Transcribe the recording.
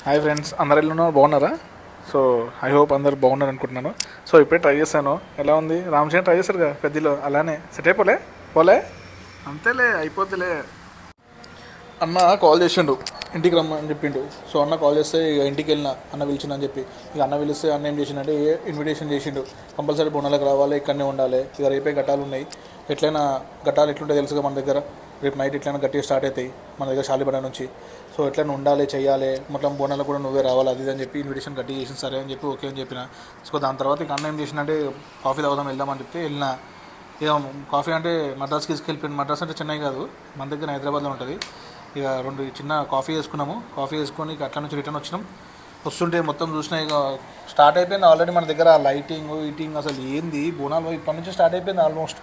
Hi friends, అందరు ఎలా ఉన్నారు? బాగున్నారా? సో ఐ హోప్ అందరు బాగున్నారు అనుకుంటున్నాను. సో ఇప్పుడే ట్రై చేశాను. ఎలా ఉంది? రామచంద్ర ట్రై చేశారు కదా పెద్దలో, అలానే సెట్ అయిపోలే పోలే అంతేలే, అయిపోద్దిలే. అన్న కాల్ చేసిండు, ఇంటికి రమ్మని చెప్పిండు. సో అన్న కాల్ చేస్తే ఇక ఇంటికి వెళ్ళిన, అన్న పిలిచిందని చెప్పి. ఇక అన్న పిలిస్తే అన్న ఏం చేసిండంటే ఇన్విటేషన్ చేసిండు. కంపల్సరీ బోనాలకు రావాలి, ఇక్కడనే ఉండాలి. ఇక రేపే ఘట్టాలు ఉన్నాయి. ఎట్లయినా ఘట్టాలు ఎట్లుంటాయి తెలుసుగా మన దగ్గర. రేపు నైట్ ఎట్లయినా గట్టిగా స్టార్ట్ అవుతాయి మన దగ్గర షాలిబండ నుంచి. సో ఎట్లయినా ఉండాలి, చెయ్యాలి, మొత్తం బోనాలకు కూడా నువ్వే రావాలి, అది అని చెప్పి ఇన్విటేషన్ గట్టిగా చేసింది. సరే అని చెప్పి ఓకే అని చెప్పిన. సో దాని తర్వాత ఇక అన్న ఏం చేసిందంటే కాఫీ తాగుదాం వెళ్దామని చెప్తే వెళ్ళిన. ఇక కాఫీ అంటే మద్రాస్కి తీసుకెళ్ళిపోయింది. మద్రాస్ అంటే చెన్నై కాదు, మన దగ్గర హైదరాబాద్లో ఉంటుంది. ఇక రెండు చిన్న కాఫీ వేసుకున్నాము. కాఫీ వేసుకొని ఇక అట్లా నుంచి రిటర్న్ వచ్చినాం. వస్తుంటే మొత్తం చూసినా ఇక స్టార్ట్ అయిపోయింది ఆల్రెడీ మన దగ్గర లైటింగ్ ఈటింగ్. అసలు ఏంది బోనాలు ఇప్పటి నుంచి స్టార్ట్ అయిపోయింది ఆల్మోస్ట్.